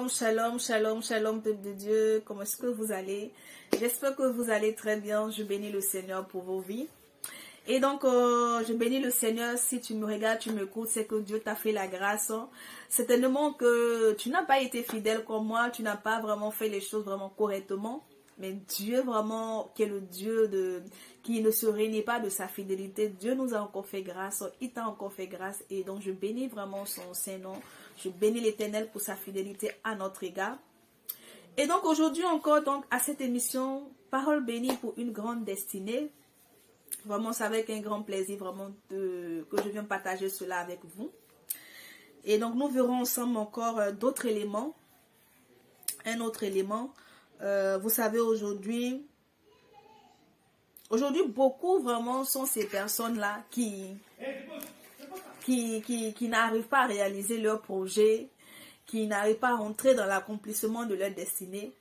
Shalom, shalom, shalom, shalom, peuple de Dieu. Comment est-ce que vous allez? J'espère que vous allez très bien. Je bénis le Seigneur pour vos vies. Et donc, je bénis le Seigneur. Si tu me regardes, tu m'écoutes, c'est que Dieu t'a fait la grâce. Certainement que tu n'as pas été fidèle comme moi. Tu n'as pas vraiment fait les choses vraiment correctement. Mais Dieu vraiment, qui est le Dieu qui ne se renie pas de sa fidélité, Dieu nous a encore fait grâce, il t'a encore fait grâce. Et donc je bénis vraiment son Saint-Nom, je bénis l'Éternel pour sa fidélité à notre égard. Et donc aujourd'hui encore, donc à cette émission, Parole bénie pour une grande destinée. Vraiment c'est avec un grand plaisir vraiment que je viens partager cela avec vous. Et donc nous verrons ensemble encore d'autres éléments, un autre élément. Vous savez, aujourd'hui, beaucoup vraiment sont ces personnes-là qui n'arrivent pas à réaliser leur projet, qui n'arrivent pas à entrer dans l'accomplissement de leur destinée,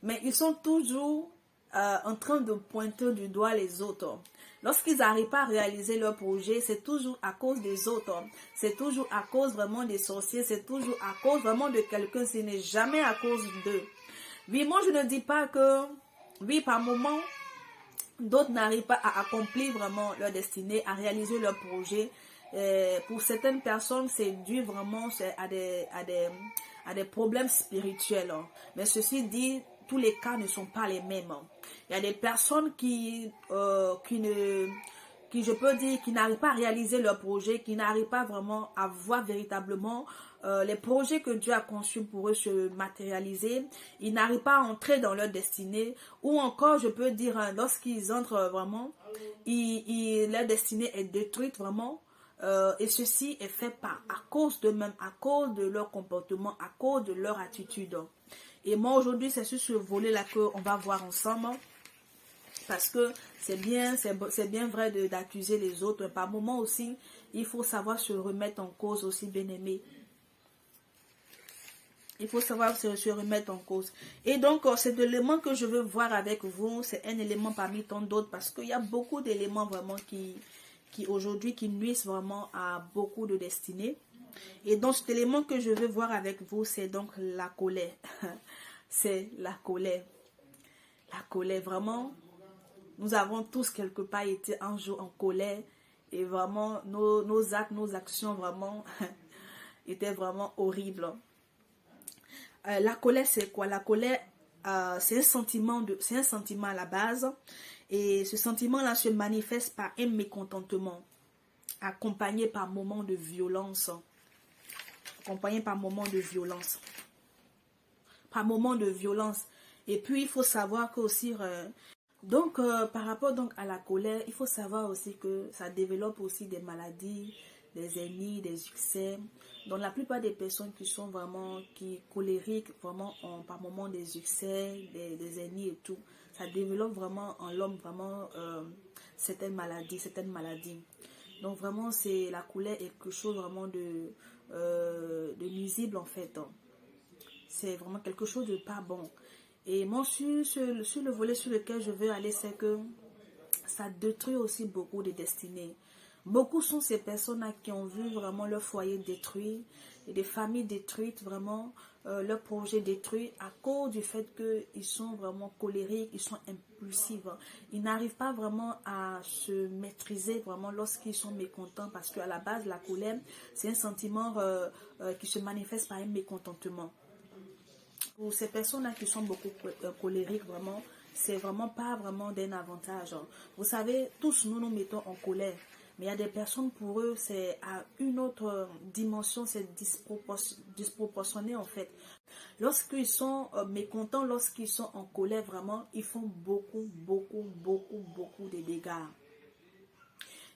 mais ils sont toujours en train de pointer du doigt les autres. Lorsqu'ils n'arrivent pas à réaliser leur projet, c'est toujours à cause des autres, c'est toujours à cause vraiment des sorciers, c'est toujours à cause vraiment de quelqu'un, ce n'est jamais à cause d'eux. Oui, moi je ne dis pas que, oui, par moment, d'autres n'arrivent pas à accomplir vraiment leur destinée, à réaliser leur projet. Pour certaines personnes, c'est dû vraiment à des problèmes spirituels. Mais ceci dit, tous les cas ne sont pas les mêmes. Il y a des personnes qui je peux dire, qui n'arrivent pas à réaliser leur projet, qui n'arrivent pas vraiment à voir véritablement les projets que Dieu a conçus pour eux se matérialiser. Ils n'arrivent pas à entrer dans leur destinée. Ou encore, je peux dire, lorsqu'ils entrent vraiment, leur destinée est détruite vraiment. Et ceci est fait à cause d'eux-mêmes, à cause de leur comportement, à cause de leur attitude. Et moi, aujourd'hui, c'est sur ce volet-là qu'on va voir ensemble. Parce que c'est bien vrai d'accuser les autres. Par moments aussi, il faut savoir se remettre en cause aussi, bien-aimé. Il faut savoir se remettre en cause. Et donc, cet élément que je veux voir avec vous, c'est un élément parmi tant d'autres. Parce qu'il y a beaucoup d'éléments vraiment qui aujourd'hui, qui nuisent vraiment à beaucoup de destinées. Et donc, cet élément que je veux voir avec vous, c'est donc la colère. C'est la colère. La colère, vraiment. Nous avons tous quelque part été un jour en colère. Et vraiment, nos actes, nos actions, vraiment, étaient vraiment horribles. La colère, c'est quoi? La colère, c'est un sentiment à la base. Et ce sentiment-là se manifeste par un mécontentement, accompagné par moments de violence. Par moments de violence. Et puis, il faut savoir que aussi, par rapport donc à la colère, il faut savoir aussi que ça développe aussi des maladies, des hernies, des ulcères. Donc la plupart des personnes qui sont vraiment colériques, vraiment ont par moments des ulcères, des hernies et tout. Ça développe vraiment en l'homme vraiment certaines maladies. Donc vraiment la colère est quelque chose vraiment de nuisible en fait. C'est vraiment quelque chose de pas bon. Et moi sur le volet sur lequel je veux aller, c'est que ça détruit aussi beaucoup de destinées. Beaucoup sont ces personnes-là qui ont vu vraiment leur foyer détruit, et des familles détruites, vraiment leur projet détruit à cause du fait qu'ils sont vraiment colériques, ils sont impulsifs. Ils n'arrivent pas vraiment à se maîtriser vraiment lorsqu'ils sont mécontents, parce qu'à la base, la colère, c'est un sentiment qui se manifeste par un mécontentement. Pour ces personnes-là qui sont beaucoup colériques, vraiment, c'est vraiment pas vraiment d'un avantage. Vous savez, tous nous mettons en colère. Mais il y a des personnes, pour eux, c'est à une autre dimension, c'est disproportionné en fait. Lorsqu'ils sont mécontents, lorsqu'ils sont en colère, vraiment, ils font beaucoup de dégâts.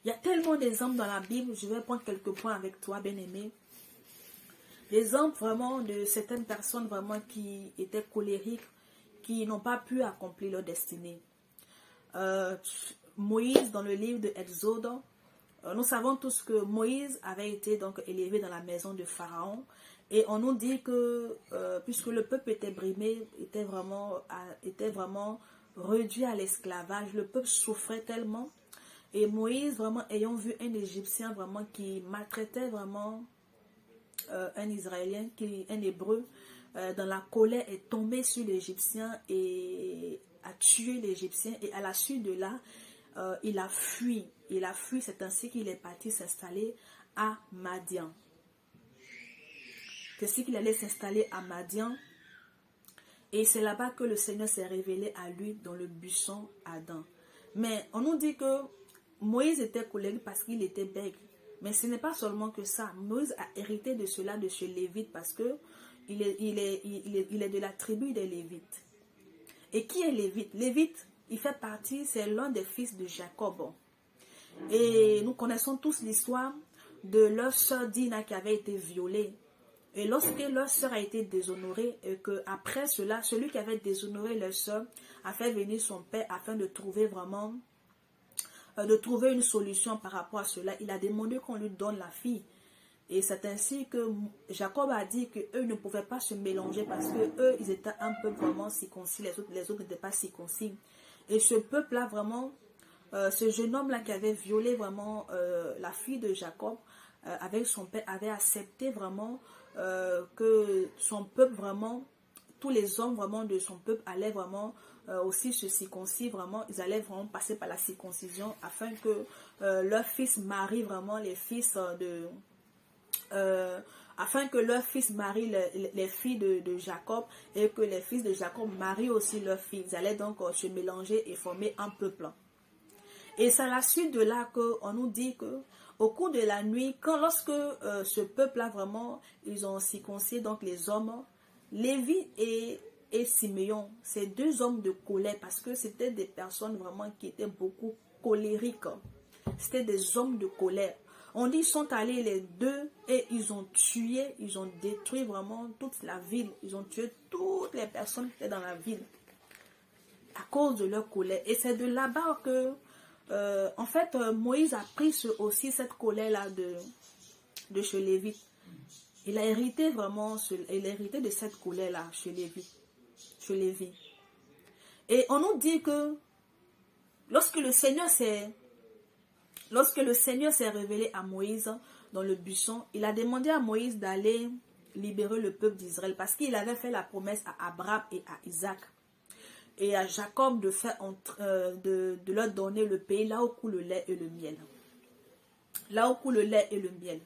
Il y a tellement d'exemples dans la Bible, je vais prendre quelques points avec toi, bien-aimé. L'exemple vraiment de certaines personnes vraiment qui étaient colériques, qui n'ont pas pu accomplir leur destinée. Moïse, dans le livre de Exode, nous savons tous que Moïse avait été donc élevé dans la maison de Pharaon. Et on nous dit que, puisque le peuple était brimé, était vraiment réduit à l'esclavage, le peuple souffrait tellement. Et Moïse, vraiment, ayant vu un Égyptien vraiment qui maltraitait vraiment un Israélien, un Hébreu, dans la colère, est tombé sur l'Égyptien et a tué l'Égyptien. Et à la suite de là, il a fui. Il a fui, c'est ainsi qu'il est parti s'installer à Madian. C'est ainsi qu'il allait s'installer à Madian. Et c'est là-bas que le Seigneur s'est révélé à lui dans le buisson Adam. Mais on nous dit que Moïse était colérique parce qu'il était bègue. Mais ce n'est pas seulement que ça. Moïse a hérité de cela de chez Lévite parce que il est de la tribu des Lévites. Et qui est Lévite? Lévite, il fait partie, c'est l'un des fils de Jacob. Et nous connaissons tous l'histoire de leur sœur Dina qui avait été violée. Et lorsque leur sœur a été déshonorée, et qu'après cela, celui qui avait déshonoré leur sœur a fait venir son père afin de trouver vraiment, une solution par rapport à cela. Il a demandé qu'on lui donne la fille. Et c'est ainsi que Jacob a dit qu'eux ne pouvaient pas se mélanger parce qu'eux, ils étaient un peu vraiment circoncis, les autres n'étaient pas circoncis. Et ce peuple-là, vraiment, ce jeune homme-là qui avait violé vraiment la fille de Jacob, avec son père, avait accepté vraiment que son peuple, vraiment, tous les hommes vraiment de son peuple allaient vraiment aussi se circoncire, vraiment, ils allaient vraiment passer par la circoncision afin que leurs fils marient vraiment les fils afin que leurs fils marient les filles de Jacob et que les fils de Jacob marient aussi leurs filles. Ils allaient donc se mélanger et former un peuple. Et c'est à la suite de là qu'on nous dit que au cours de la nuit, lorsque ce peuple-là vraiment, ils ont circoncis donc les hommes, Lévi et Siméon, ces deux hommes de colère, parce que c'était des personnes vraiment qui étaient beaucoup colériques. C'était des hommes de colère. On dit qu'ils sont allés les deux et ils ont tué, ils ont détruit vraiment toute la ville. Ils ont tué toutes les personnes qui étaient dans la ville à cause de leur colère. Et c'est de là-bas que, en fait, Moïse a pris aussi cette colère-là de chez Lévi. Il a hérité vraiment, il a hérité de cette colère-là chez Lévi. Et on nous dit que lorsque le Seigneur s'est révélé à Moïse dans le buisson, il a demandé à Moïse d'aller libérer le peuple d'Israël parce qu'il avait fait la promesse à Abraham et à Isaac et à Jacob de leur donner le pays là où coule le lait et le miel. Là où coule le lait et le miel.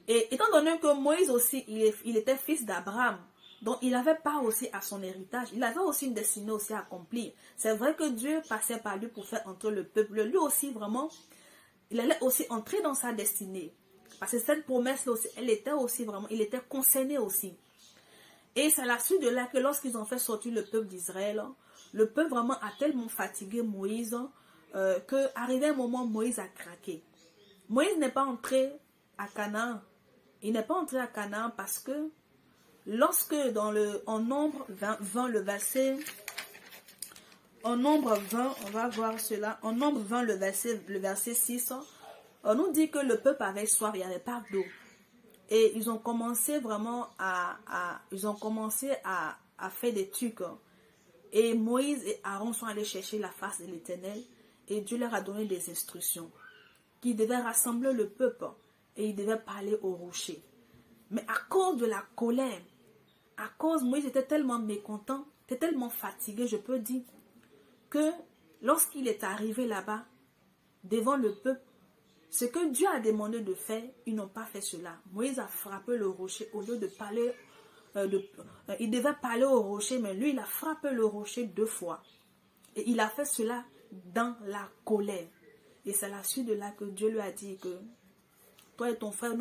Et étant donné que Moïse aussi, il était fils d'Abraham, donc il avait part aussi à son héritage. Il avait aussi une destinée aussi à accomplir. C'est vrai que Dieu passait par lui pour faire entrer le peuple. Lui aussi vraiment, il allait aussi entrer dans sa destinée. Parce que cette promesse aussi, elle était aussi vraiment, il était concerné aussi. Et c'est à la suite de là que lorsqu'ils ont fait sortir le peuple d'Israël, le peuple vraiment a tellement fatigué Moïse qu'arrivé un moment, Moïse a craqué. Moïse n'est pas entré à Canaan. Il n'est pas entré à Canaan parce que lorsque en Nombre 20, le verset... En Nombre 20, on va voir cela. En Nombre 20, le verset 6, on nous dit que le peuple avait soif, il n'y avait pas d'eau. Et ils ont commencé vraiment à faire des trucs. Et Moïse et Aaron sont allés chercher la face de l'Éternel. Et Dieu leur a donné des instructions. Qu'ils devaient rassembler le peuple. Et ils devaient parler au rocher. Mais à cause de la colère, Moïse était tellement mécontent, était tellement fatigué, je peux dire, que lorsqu'il est arrivé là-bas, devant le peuple, ce que Dieu a demandé de faire, ils n'ont pas fait cela. Moïse a frappé le rocher au lieu de parler, il devait parler au rocher, mais lui, il a frappé le rocher 2 fois. Et il a fait cela dans la colère. Et c'est à la suite de là que Dieu lui a dit que toi et ton frère,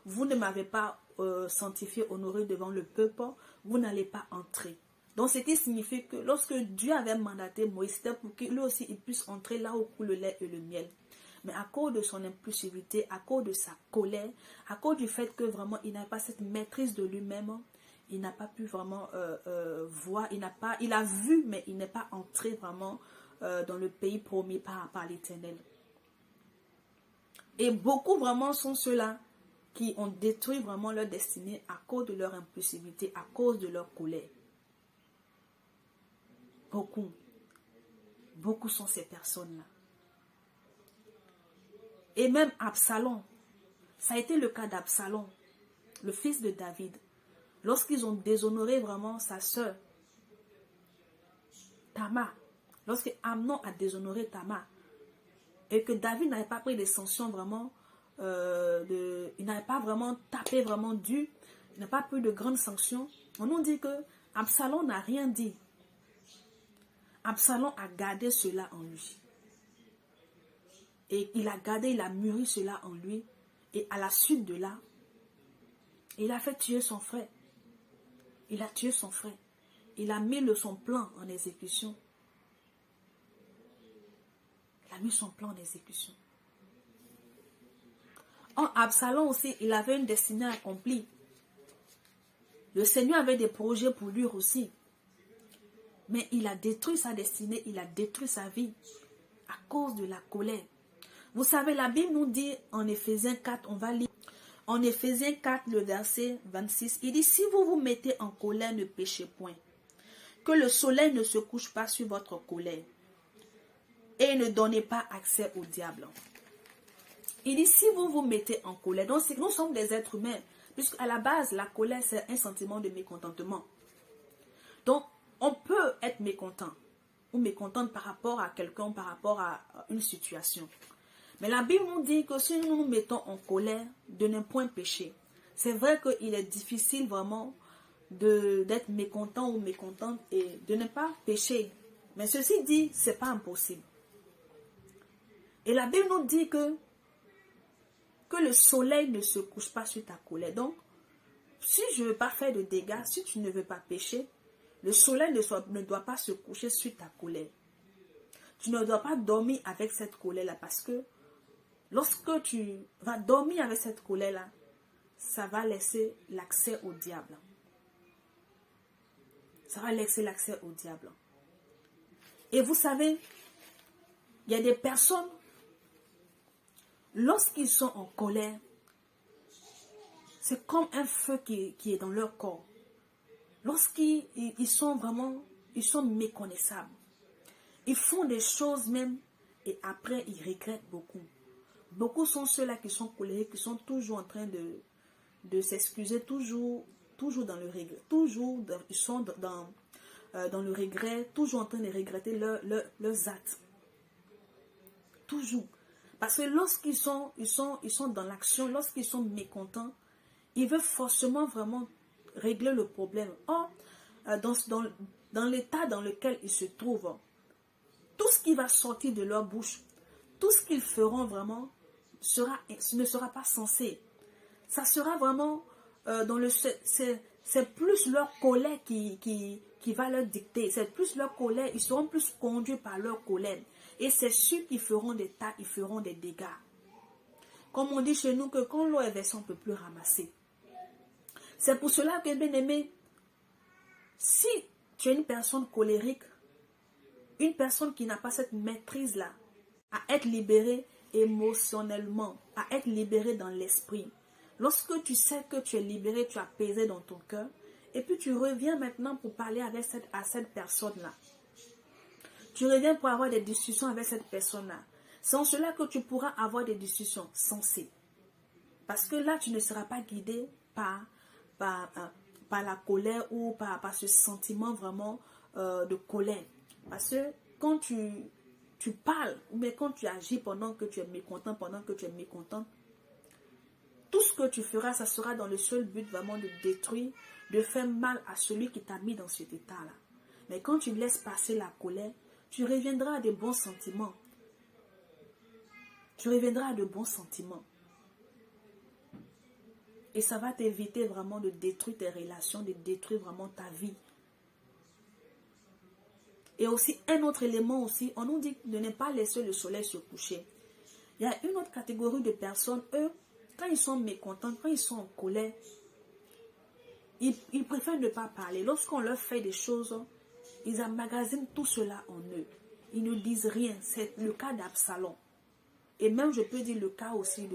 vous ne m'avez pas sanctifié, honoré devant le peuple, vous n'allez pas entrer. Donc, ce qui signifie que lorsque Dieu avait mandaté Moïse, c'était pour qu'il lui aussi il puisse entrer là où coule le lait et le miel. Mais à cause de son impulsivité, à cause de sa colère, à cause du fait que vraiment il n'a pas cette maîtrise de lui-même, il n'a pas pu vraiment voir, il a vu, mais il n'est pas entré vraiment dans le pays promis par l'Éternel. Et beaucoup vraiment sont ceux-là qui ont détruit vraiment leur destinée à cause de leur impulsivité, à cause de leur colère. Beaucoup sont ces personnes-là. Et même Absalom, ça a été le cas d'Absalom, le fils de David. lorsqu'ils ont déshonoré vraiment sa sœur, Tamar, lorsque Amnon a déshonoré Tamar, et que David n'avait pas pris des sanctions vraiment, il n'avait pas vraiment tapé vraiment dur, il n'a pas pris de grandes sanctions, on nous dit que Absalom n'a rien dit. Absalom a gardé cela en lui. Et il a gardé, il a mûri cela en lui. Et à la suite de là, il a fait tuer son frère. Il a tué son frère. Il a mis son plan en exécution. Il a mis son plan en exécution. En Absalom aussi, il avait une destinée accomplie. Le Seigneur avait des projets pour lui aussi. Mais il a détruit sa destinée, il a détruit sa vie à cause de la colère. Vous savez, la Bible nous dit en Éphésiens 4, on va lire. En Éphésiens 4, le verset 26, il dit, si vous vous mettez en colère, ne péchez point. Que le soleil ne se couche pas sur votre colère. Et ne donnez pas accès au diable. Il dit, si vous vous mettez en colère, donc nous sommes des êtres humains, puisqu'à la base, la colère, c'est un sentiment de mécontentement. Donc, on peut être mécontent, ou mécontente par rapport à quelqu'un, par rapport à une situation. Mais la Bible nous dit que si nous nous mettons en colère, de ne point pécher. C'est vrai qu'il est difficile vraiment d'être mécontent ou mécontente et de ne pas pécher. Mais ceci dit, ce n'est pas impossible. Et la Bible nous dit que le soleil ne se couche pas sur ta colère. Donc, si je ne veux pas faire de dégâts, si tu ne veux pas pécher, le soleil ne doit pas se coucher sur ta colère. Tu ne dois pas dormir avec cette colère-là parce que lorsque tu vas dormir avec cette colère-là, ça va laisser l'accès au diable. Ça va laisser l'accès au diable. Et vous savez, il y a des personnes, lorsqu'ils sont en colère, c'est comme un feu qui est dans leur corps. Lorsqu'ils sont vraiment, ils sont méconnaissables. Ils font des choses même et après ils regrettent beaucoup. Beaucoup sont ceux-là qui sont colériques, qui sont toujours en train de s'excuser, toujours dans le regret. Ils sont dans le regret, toujours en train de regretter leurs actes. Toujours. Parce que lorsqu'ils sont dans l'action, lorsqu'ils sont mécontents, ils veulent forcément vraiment régler le problème. Or, dans l'état dans lequel ils se trouvent, tout ce qui va sortir de leur bouche, tout ce qu'ils feront vraiment, ne sera pas sensé. Ça sera vraiment c'est plus leur colère qui va leur dicter. C'est plus leur colère. Ils seront plus conduits par leur colère. Et c'est ceux qui feront des tas, ils feront des dégâts. Comme on dit chez nous que quand l'eau est versée, on ne peut plus ramasser. C'est pour cela que, bien aimé, si tu es une personne colérique, une personne qui n'a pas cette maîtrise-là, à être libérée émotionnellement, à être libérée dans l'esprit. Lorsque tu sais que tu es libéré, tu es apaisé dans ton cœur, et puis tu reviens maintenant pour parler à cette personne-là. Tu reviens pour avoir des discussions avec cette personne-là. C'est en cela que tu pourras avoir des discussions sensées. Parce que là, tu ne seras pas guidé par la colère ou par ce sentiment vraiment de colère. Parce que quand tu parles, mais quand tu agis pendant que tu es mécontent, tout ce que tu feras, ça sera dans le seul but vraiment de détruire, de faire mal à celui qui t'a mis dans cet état-là. Mais quand tu laisses passer la colère, tu reviendras à de bons sentiments. Tu reviendras à de bons sentiments. Et ça va t'éviter vraiment de détruire tes relations, de détruire vraiment ta vie. Et aussi, un autre élément aussi, on nous dit de ne pas laisser le soleil se coucher. Il y a une autre catégorie de personnes, eux, quand ils sont mécontents, quand ils sont en colère, ils préfèrent ne pas parler. Lorsqu'on leur fait des choses, ils emmagasinent tout cela en eux. Ils ne disent rien. C'est le cas d'Absalom. Et même, je peux dire le cas aussi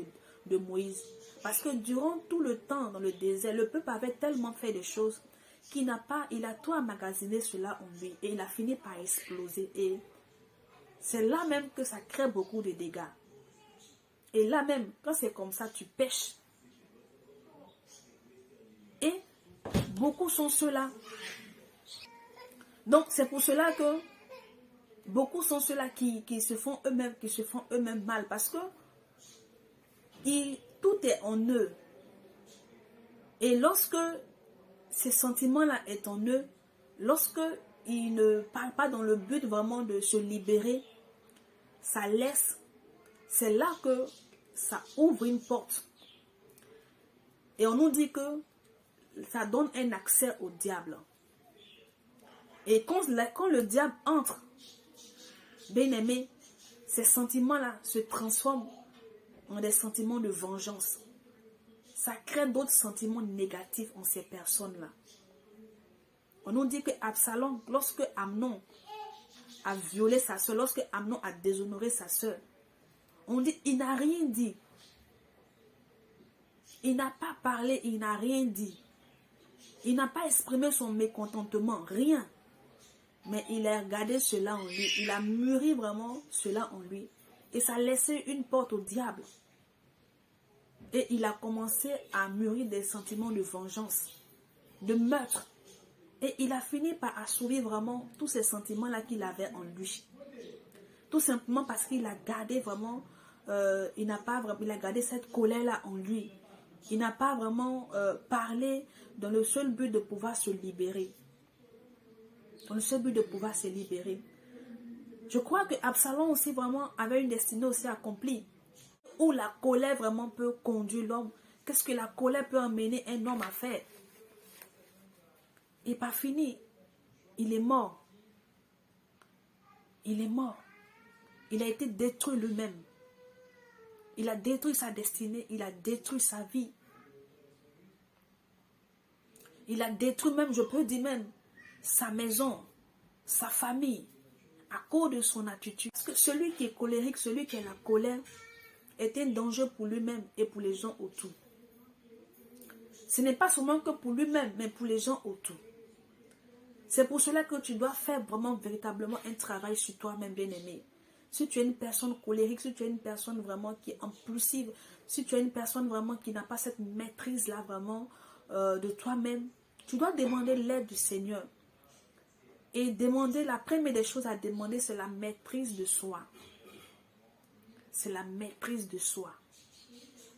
de Moïse. Parce que durant tout le temps dans le désert, le peuple avait tellement fait des choses qu'il il a tout emmagasiné cela en lui. Et il a fini par exploser. Et c'est là même que ça crée beaucoup de dégâts. Et là même, quand c'est comme ça, tu pêches. Et beaucoup sont ceux-là. Donc, c'est pour cela que beaucoup sont ceux-là qui se font eux-mêmes mal. Parce que tout est en eux. Et lorsque ces sentiments-là sont en eux, lorsque ils ne parlent pas dans le but vraiment de se libérer, ça laisse, c'est là que ça ouvre une porte. Et on nous dit que ça donne un accès au diable. Et quand le diable entre, bien aimé, ces sentiments-là se transforment en des sentiments de vengeance. Ça crée d'autres sentiments négatifs en ces personnes-là. On nous dit que Absalom, lorsque Amnon a violé sa soeur, lorsque Amnon a déshonoré sa soeur, on dit il n'a rien dit. Il n'a pas parlé, il n'a rien dit. Il n'a pas exprimé son mécontentement, rien. Mais il a gardé cela en lui. Il a mûri vraiment cela en lui. Et ça a laissé une porte au diable. Et il a commencé à mûrir des sentiments de vengeance, de meurtre. Et il a fini par assouvir vraiment tous ces sentiments-là qu'il avait en lui. Tout simplement parce qu'il a gardé vraiment, il a gardé cette colère-là en lui. Il n'a pas vraiment parlé dans le seul but de pouvoir se libérer. Dans le seul but de pouvoir se libérer. Je crois que Absalom aussi vraiment avait une destinée aussi accomplie. Où la colère vraiment peut conduire l'homme. Qu'est-ce que la colère peut amener un homme à faire? Et pas fini. Il est mort. Il est mort. Il a été détruit lui-même. Il a détruit sa destinée. Il a détruit sa vie. Il a détruit même, je peux dire même, sa maison, sa famille, à cause de son attitude. Parce que celui qui est colérique, celui qui a la colère, est un danger pour lui-même et pour les gens autour. Ce n'est pas seulement que pour lui-même, mais pour les gens autour. C'est pour cela que tu dois faire vraiment, véritablement un travail sur toi-même, bien-aimé. Si tu es une personne colérique, si tu es une personne vraiment qui est impulsive, si tu es une personne vraiment qui n'a pas cette maîtrise-là vraiment de toi-même, tu dois demander l'aide du Seigneur. Et demander, la première des choses à demander, c'est la maîtrise de soi. C'est la maîtrise de soi.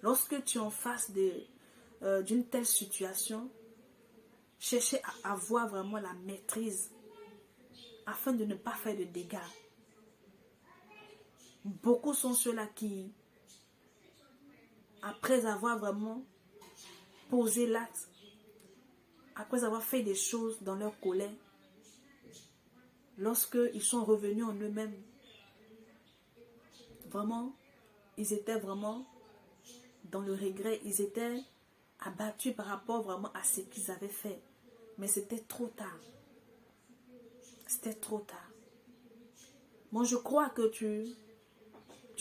Lorsque tu es en face d'une telle situation, cherchez à avoir vraiment la maîtrise afin de ne pas faire de dégâts. Beaucoup sont ceux-là qui, après avoir vraiment posé l'acte, après avoir fait des choses dans leur colère, lorsqu'ils sont revenus en eux-mêmes, vraiment, ils étaient vraiment dans le regret, ils étaient abattus par rapport vraiment à ce qu'ils avaient fait. Mais c'était trop tard. C'était trop tard. Moi, je crois que tu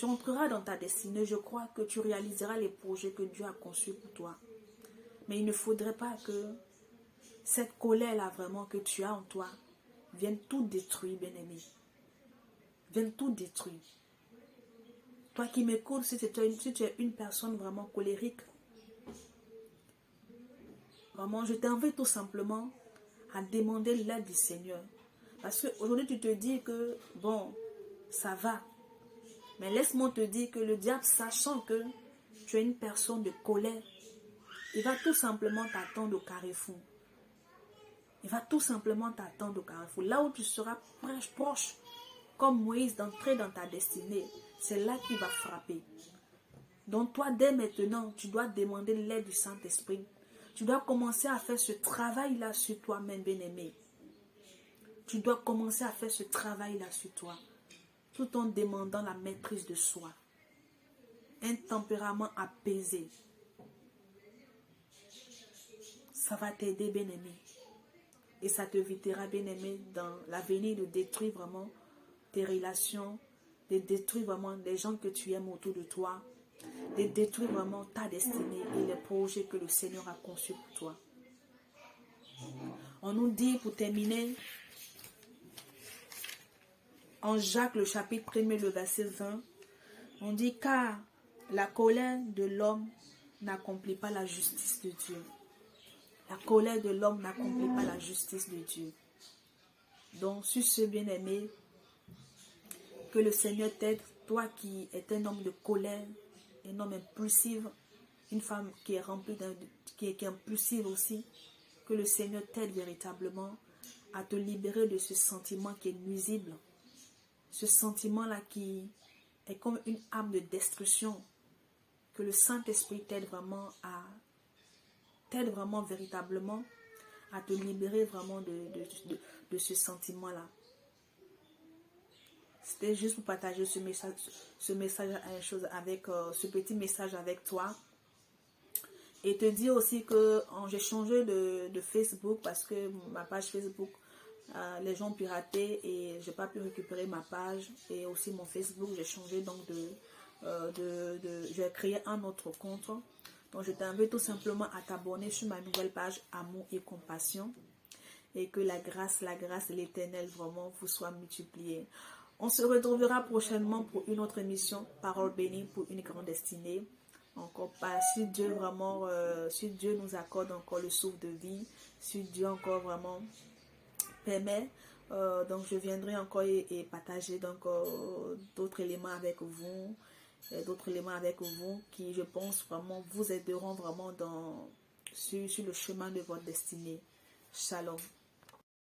entreras dans ta destinée. Je crois que tu réaliseras les projets que Dieu a conçus pour toi. Mais il ne faudrait pas que cette colère-là vraiment que tu as en toi vienne tout détruire, bien-aimé. Vienne tout détruire. Toi qui m'écoutes, si tu es une personne vraiment colérique, vraiment, je t'invite tout simplement à demander l'aide du Seigneur. Parce qu'aujourd'hui, tu te dis que, bon, ça va. Mais laisse-moi te dire que le diable, sachant que tu es une personne de colère, il va tout simplement t'attendre au carrefour. Il va tout simplement t'attendre au carrefour. Là où tu seras proche, comme Moïse, d'entrer dans ta destinée, c'est là qu'il va frapper. Donc toi, dès maintenant, tu dois demander l'aide du Saint-Esprit. Tu dois commencer à faire ce travail-là sur toi-même, bien-aimé. Tu dois commencer à faire ce travail-là sur toi, tout en demandant la maîtrise de soi. Un tempérament apaisé. Ça va t'aider, bien-aimé. Et ça t'évitera, bien-aimé, dans l'avenir de détruire vraiment tes relations, de détruire vraiment les gens que tu aimes autour de toi, de détruire vraiment ta destinée et les projets que le Seigneur a conçus pour toi. On nous dit, pour terminer, en Jacques, le chapitre 1er, le verset 20, on dit, car la colère de l'homme n'accomplit pas la justice de Dieu. La colère de l'homme n'accomplit pas la justice de Dieu. Donc, sur ce, bien-aimé, que le Seigneur t'aide, toi qui es un homme de colère, un homme impulsif, une femme qui est remplie qui est impulsive aussi, que le Seigneur t'aide véritablement à te libérer de ce sentiment qui est nuisible. Ce sentiment-là qui est comme une arme de destruction. Que le Saint-Esprit t'aide vraiment véritablement à te libérer vraiment de ce sentiment-là. C'était juste pour partager ce petit message avec toi. Et te dire aussi que j'ai changé de Facebook parce que ma page Facebook, les gens ont piraté et j'ai pas pu récupérer ma page. Et aussi mon Facebook, j'ai changé donc j'ai créé un autre compte. Donc je t'invite tout simplement à t'abonner sur ma nouvelle page Amour et Compassion. Et que la grâce de l'Éternel vraiment vous soit multipliée. On se retrouvera prochainement pour une autre émission, Parole bénie pour une grande destinée. Encore pas, si Dieu vraiment, si Dieu nous accorde encore le souffle de vie, si Dieu encore vraiment permet, donc je viendrai encore et partager donc d'autres éléments avec vous, qui je pense vraiment vous aideront vraiment sur le chemin de votre destinée. Shalom.